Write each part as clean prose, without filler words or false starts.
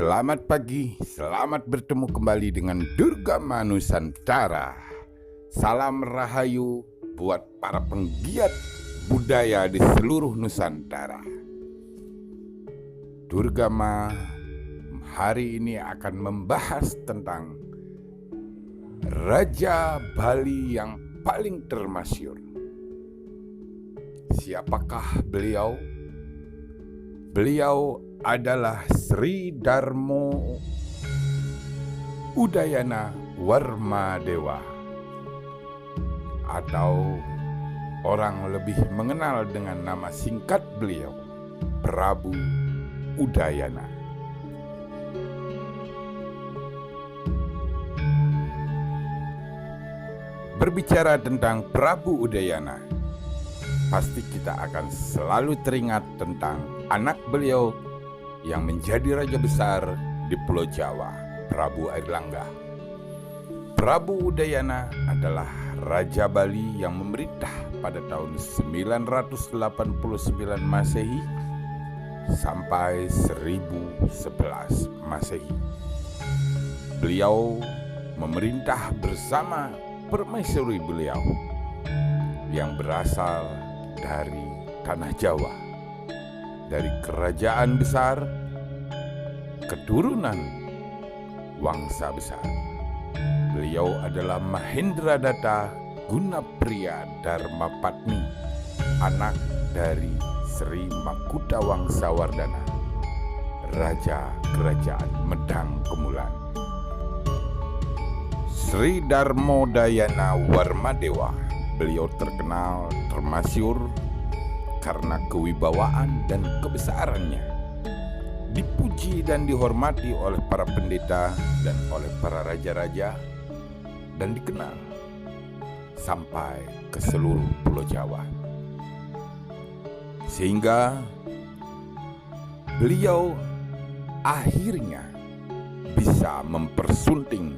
Selamat pagi, selamat bertemu kembali dengan Durgama Nusantara. Salam rahayu buat para penggiat budaya di seluruh Nusantara. Durgama hari ini akan membahas tentang Raja Bali yang paling termasyhur. Siapakah beliau? Beliau adalah Sri Darmo Udayana Warmadewa, atau orang lebih mengenal dengan nama singkat beliau, Prabu Udayana. Berbicara tentang Prabu Udayana, pasti kita akan selalu teringat tentang anak beliau yang menjadi raja besar di Pulau Jawa, Prabu Airlangga. Prabu Udayana adalah Raja Bali yang memerintah pada tahun 989 Masehi sampai 1011 Masehi. Beliau memerintah bersama permaisuri beliau yang berasal dari tanah Jawa, dari kerajaan besar, keturunan wangsa besar. Beliau adalah Mahendradatta Gunapriya Dharmapatni, anak dari Sri Makuta Wangsawardhana, Raja Kerajaan Medang Kemulan. Sri Darmodayana Warmadewa, beliau terkenal, termasyhur karena kewibawaan dan kebesarannya. Dipuji dan dihormati oleh para pendeta dan oleh para raja-raja, dan dikenal sampai ke seluruh Pulau Jawa. Sehingga beliau akhirnya bisa mempersunting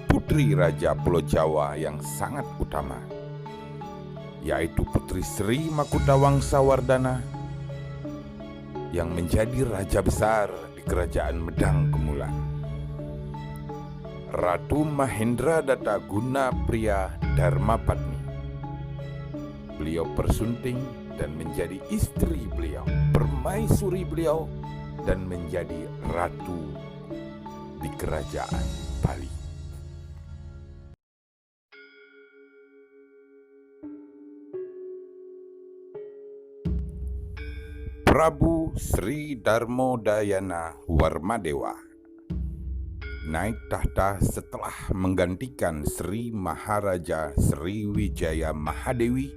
putri Raja Pulau Jawa yang sangat utama, yaitu Putri Sri Makuta Wangsawardhana yang menjadi raja besar di Kerajaan Medang Kemulan. Ratu Mahendradatta Gunapriya Dharmapatni, beliau persunting dan menjadi istri beliau, permaisuri beliau, dan menjadi ratu di Kerajaan Bali. Prabu Sri Darmodayana Warmadewa naik tahta setelah menggantikan Sri Maharaja Sriwijaya Mahadewi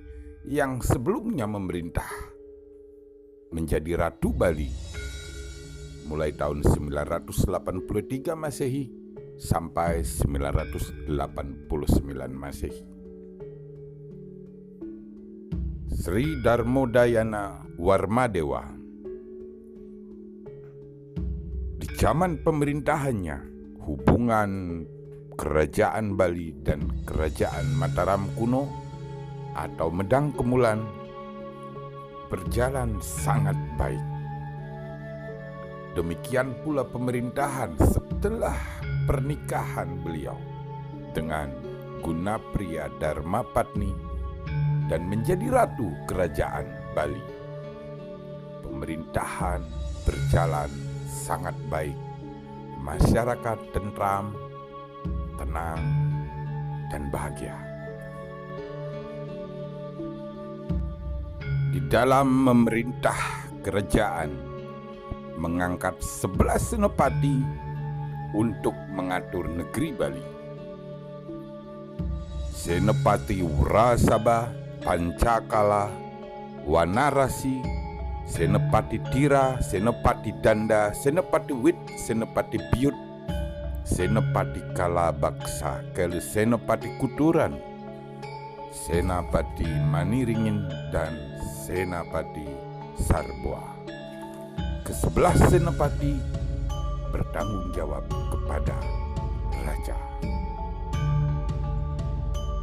yang sebelumnya memerintah menjadi Ratu Bali mulai tahun 983 Masehi sampai 989 Masehi. Sri Darmodayana Warmadewa di zaman pemerintahannya, hubungan Kerajaan Bali dan Kerajaan Mataram kuno atau Medang Kemulan berjalan sangat baik. Demikian pula pemerintahan setelah pernikahan beliau dengan Gunapriya Dharmapatni dan menjadi ratu Kerajaan Bali. Pemerintahan berjalan sangat baik, masyarakat tentram, tenang, dan bahagia. Di dalam memerintah kerajaan, mengangkat 11 senopati untuk mengatur negeri Bali. Senopati Wrasaba, Pancakala, Wanarasi, Senopati Tira, Senopati Danda, Senopati Wit, Senopati Biut, Senopati Kalabaksa, Senopati Kuturan, Senapati Maniringin, dan Senapati Sarboa. Ke-11 senopati bertanggung jawab kepada raja.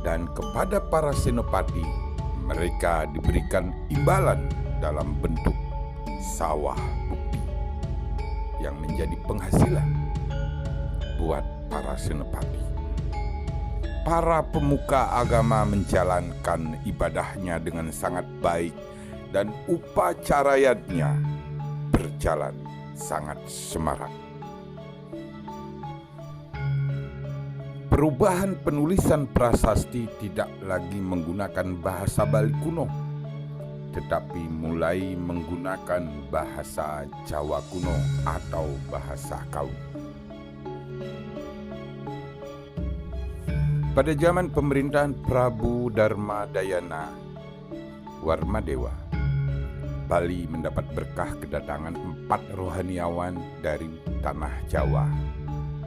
Dan kepada para senopati, mereka diberikan imbalan dalam bentuk sawah bukti yang menjadi penghasilan buat para senepati. Para pemuka agama menjalankan ibadahnya dengan sangat baik dan upacaranya berjalan sangat semarak. Perubahan penulisan prasasti tidak lagi menggunakan bahasa Bali kuno, tetapi mulai menggunakan bahasa Jawa kuno atau bahasa kaum. Pada zaman pemerintahan Prabu Darmadayana Warmadewa, Bali mendapat berkah kedatangan 4 rohaniawan dari tanah Jawa.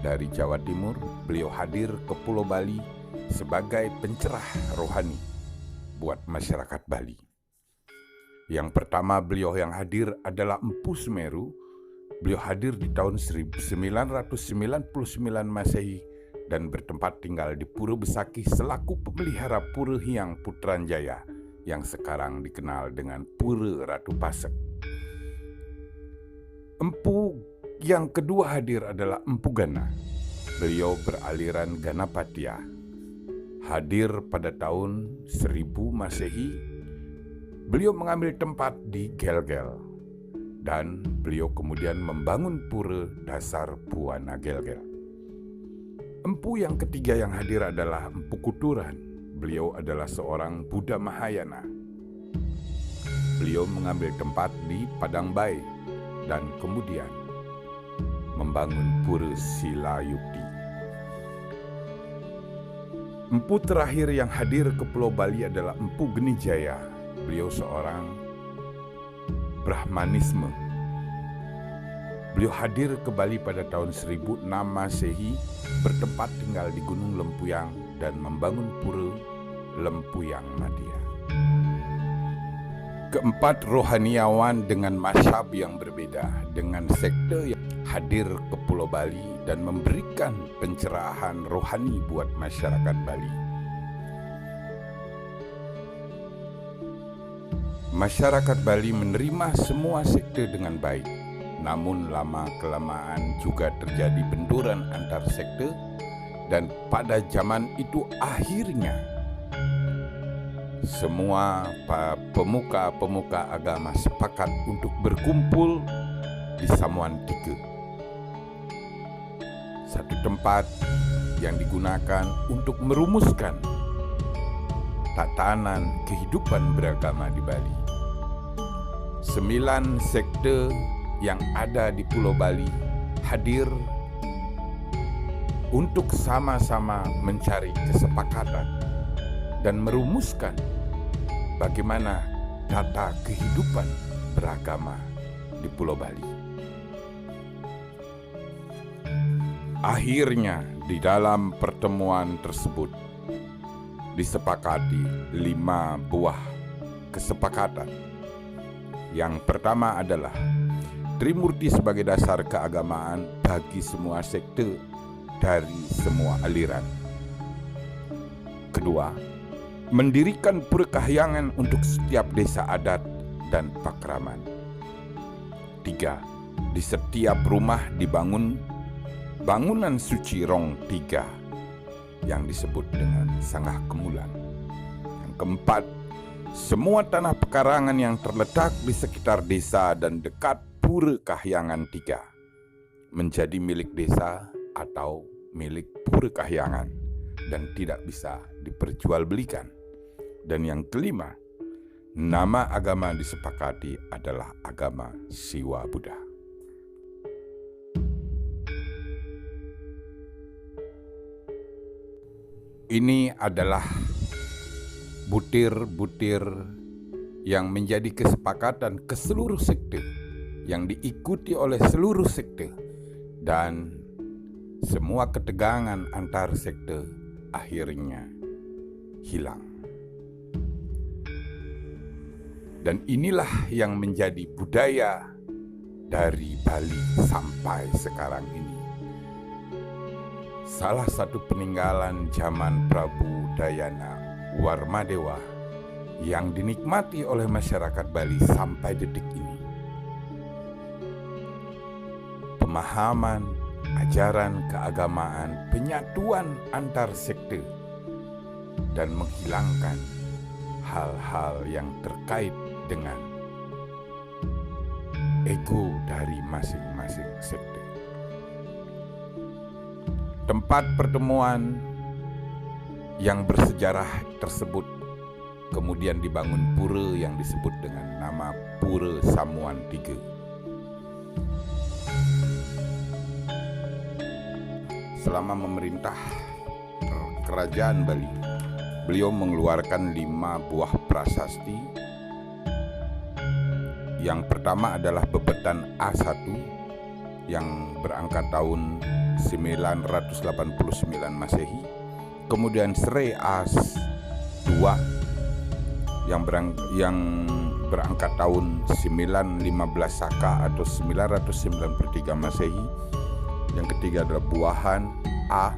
Dari Jawa Timur, beliau hadir ke Pulau Bali sebagai pencerah rohani buat masyarakat Bali. Yang pertama beliau yang hadir adalah Empu Semeru. Beliau hadir di tahun 1999 Masehi dan bertempat tinggal di Pura Besakih selaku pemelihara Pura Hyang Putranjaya yang sekarang dikenal dengan Pura Ratu Pasek. Empu yang kedua hadir adalah Empu Gana. Beliau beraliran Ganapatya. Hadir pada tahun 1000 Masehi. Beliau mengambil tempat di Gelgel dan beliau kemudian membangun pura dasar Buana Gelgel. Empu yang ketiga yang hadir adalah Empu Kuturan. Beliau adalah seorang Buddha Mahayana. Beliau mengambil tempat di Padang Bae dan kemudian membangun Pura Silayukti. Empu terakhir yang hadir ke Pulau Bali adalah Empu Genijaya. Beliau seorang Brahmanisme. Beliau hadir ke Bali pada tahun 1006 Masehi, bertempat tinggal di Gunung Lempuyang dan membangun Pura Lempuyang Madya. Keempat rohaniawan dengan mazhab yang berbeda, dengan sekte yang hadir ke Pulau Bali dan memberikan pencerahan rohani buat masyarakat Bali. Masyarakat Bali menerima semua sekte dengan baik, namun lama-kelamaan juga terjadi benturan antar sekte dan pada zaman itu akhirnya semua pemuka-pemuka agama sepakat untuk berkumpul di Samuan Tiga. Satu tempat yang digunakan untuk merumuskan tatanan kehidupan beragama di Bali. 9 sekte yang ada di Pulau Bali hadir untuk sama-sama mencari kesepakatan dan merumuskan bagaimana tata kehidupan beragama di Pulau Bali. Akhirnya di dalam pertemuan tersebut disepakati 5 buah kesepakatan. Yang pertama adalah Trimurti sebagai dasar keagamaan bagi semua sekte dari semua aliran. Kedua, mendirikan pura kahyangan untuk setiap desa adat dan pakraman. 3, di setiap rumah dibangun bangunan suci Rong 3 yang disebut dengan Sangah Kemulan. Yang keempat, semua tanah pekarangan yang terletak di sekitar desa dan dekat Pura Kahyangan 3 menjadi milik desa atau milik Pura Kahyangan dan tidak bisa diperjualbelikan. Dan yang kelima, nama agama disepakati adalah agama Siwa Buddha. Ini adalah butir-butir yang menjadi kesepakatan ke seluruh sekte, yang diikuti oleh seluruh sekte, dan semua ketegangan antar sekte akhirnya hilang. Dan inilah yang menjadi budaya dari Bali sampai sekarang ini. Salah satu peninggalan zaman Prabu Dayana Warmadewa yang dinikmati oleh masyarakat Bali sampai detik ini. pemahaman, ajaran keagamaan, penyatuan antar sekte, dan menghilangkan hal-hal yang terkait dengan ego dari masing-masing sekte. Tempat pertemuan yang bersejarah tersebut kemudian dibangun pura yang disebut dengan nama Pura Samuan III. Selama memerintah Kerajaan Bali, beliau mengeluarkan 5 buah prasasti. Yang pertama adalah Bebetan A1 yang berangkat tahun 989 Masehi. Kemudian Sre A2 yang berangkat tahun 915 Saka atau 993 Masehi. Yang ketiga adalah Buahan A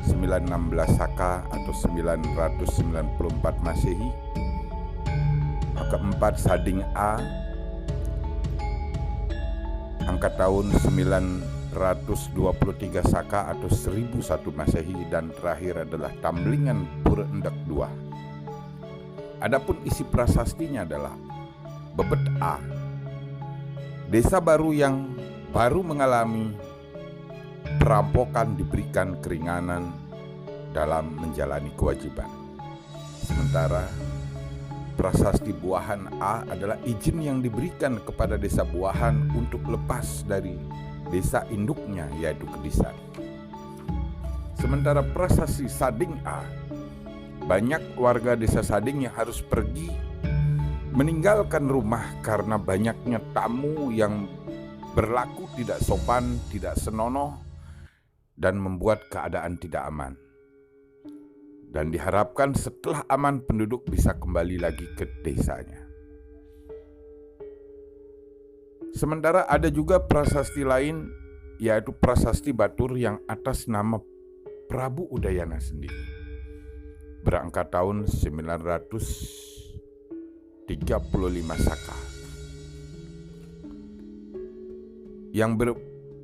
916 Saka atau 994 Masehi. Keempat Sading A angka tahun 923 Saka atau 1001 Masehi, dan terakhir adalah Tamblingan Pura Endak II. Adapun isi prasastinya adalah Bebet A, desa baru yang baru mengalami perampokan diberikan keringanan dalam menjalani kewajiban. Sementara prasasti Buahan A adalah izin yang diberikan kepada desa Buahan untuk lepas dari desa induknya yaitu Kedisan. Sementara prasasti Sading A, banyak warga desa Sading yang harus pergi meninggalkan rumah karena banyaknya tamu yang berlaku tidak sopan, tidak senonoh, dan membuat keadaan tidak aman. Dan diharapkan setelah aman penduduk bisa kembali lagi ke desanya. Sementara ada juga prasasti lain, yaitu prasasti Batur yang atas nama Prabu Udayana sendiri. Berangkat tahun 935 Saka.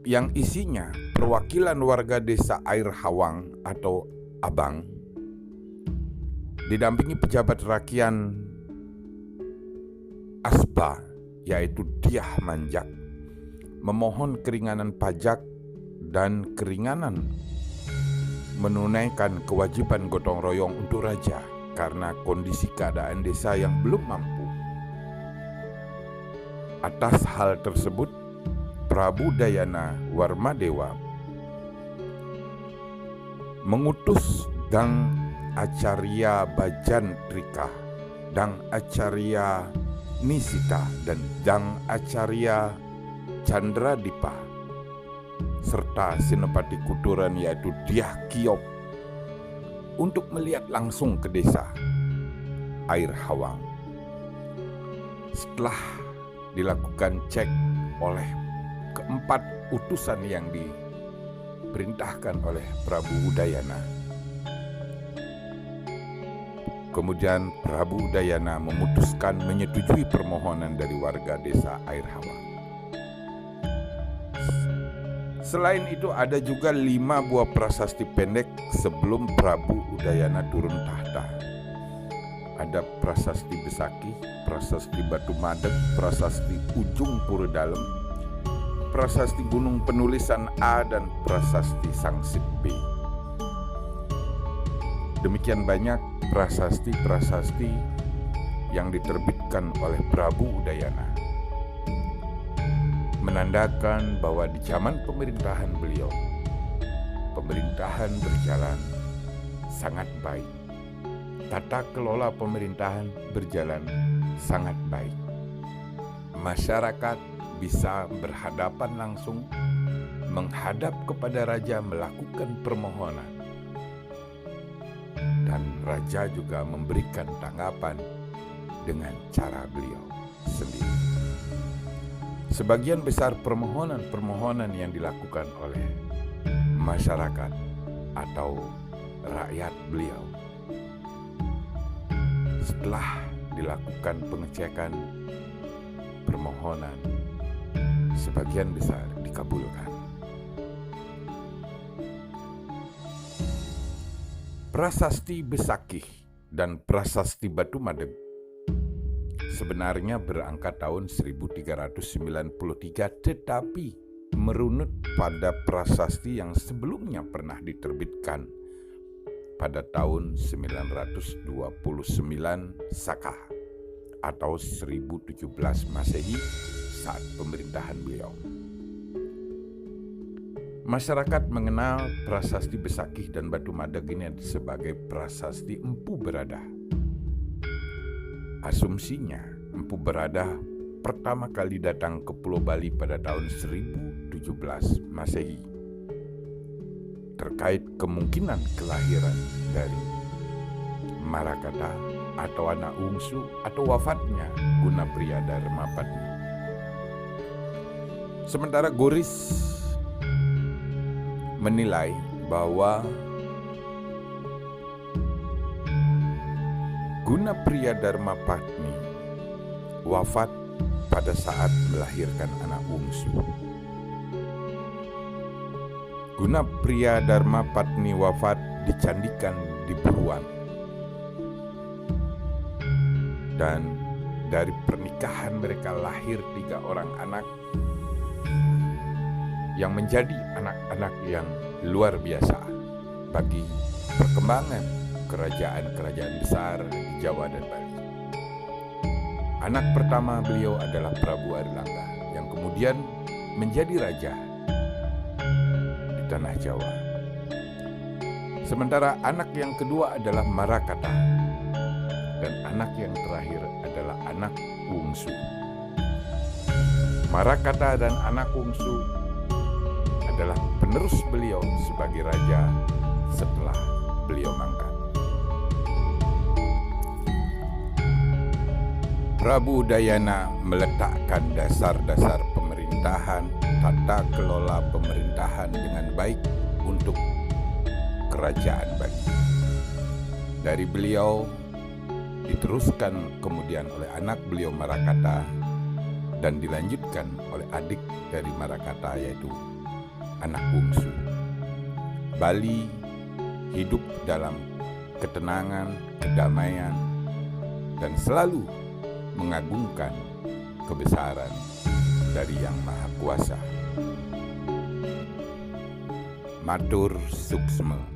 Yang isinya perwakilan warga desa Air Hawang atau Abang didampingi pejabat rakyat Asba yaitu Diah Manjak, memohon keringanan pajak dan keringanan menunaikan kewajiban gotong royong untuk raja karena kondisi keadaan desa yang belum mampu. Atas hal tersebut, Prabu Dayana Warmadewa mengutus Dang Acarya Bajantrika, Dang Acarya Nisita, dan Dang Acarya Candradipa serta Senopati Kuturan yaitu Diah Kiop untuk melihat langsung ke desa Air Hawang. Setelah dilakukan cek oleh keempat utusan yang diperintahkan oleh Prabu Udayana, kemudian Prabu Udayana memutuskan menyetujui permohonan dari warga desa Air Hawang. Selain itu ada juga 5 buah prasasti pendek sebelum Prabu Udayana turun tahta. Ada prasasti Besaki, prasasti Batu Madeg, prasasti Ujung Pura Dalem, prasasti Gunung Penulisan A, dan prasasti Sangsit B. Demikian banyak prasasti-prasasti yang diterbitkan oleh Prabu Udayana, menandakan bahwa di zaman pemerintahan beliau, pemerintahan berjalan sangat baik. Tata kelola pemerintahan berjalan sangat baik. Masyarakat bisa berhadapan langsung, menghadap kepada raja melakukan permohonan. Dan raja juga memberikan tanggapan dengan cara beliau sendiri. Sebagian besar permohonan-permohonan yang dilakukan oleh masyarakat atau rakyat beliau, setelah dilakukan pengecekan permohonan, sebagian besar dikabulkan. Prasasti Besakih dan Prasasti Batu Madeg sebenarnya berangkat tahun 1393, tetapi merunut pada prasasti yang sebelumnya pernah diterbitkan pada tahun 929 Saka atau 1017 Masehi saat pemerintahan beliau. Masyarakat mengenal prasasti Besakih dan Batu Madeg ini sebagai prasasti Empu Beradah. Asumsinya, Empu Beradah pertama kali datang ke Pulau Bali pada tahun 1017 Masehi. Terkait kemungkinan kelahiran dari Marakata atau anak bungsu atau wafatnya Gunapriya Darmapatni. Sementara Goris menilai bahwa Gunapriya Darmapatni wafat pada saat melahirkan anak bungsu. Gunapriya Darmapatni wafat dicandikan di Buruan. Dan dari pernikahan mereka lahir 3 orang anak yang menjadi anak-anak yang luar biasa bagi perkembangan kerajaan-kerajaan besar di Jawa dan Bali. Anak pertama beliau adalah Prabu Arilangga yang kemudian menjadi raja di tanah Jawa. Sementara anak yang kedua adalah Marakata dan anak yang terakhir adalah anak bungsu. Marakata dan anak bungsu adalah penerus beliau sebagai raja setelah beliau mangkat. Prabu Udayana meletakkan dasar-dasar pemerintahan, tata kelola pemerintahan dengan baik untuk kerajaan Bali. Dari beliau diteruskan kemudian oleh anak beliau Marakata dan dilanjutkan oleh adik dari Marakata yaitu anak bungsu. Bali hidup dalam ketenangan, kedamaian, dan selalu mengagungkan kebesaran dari Yang Maha Kuasa. Matur Suksma.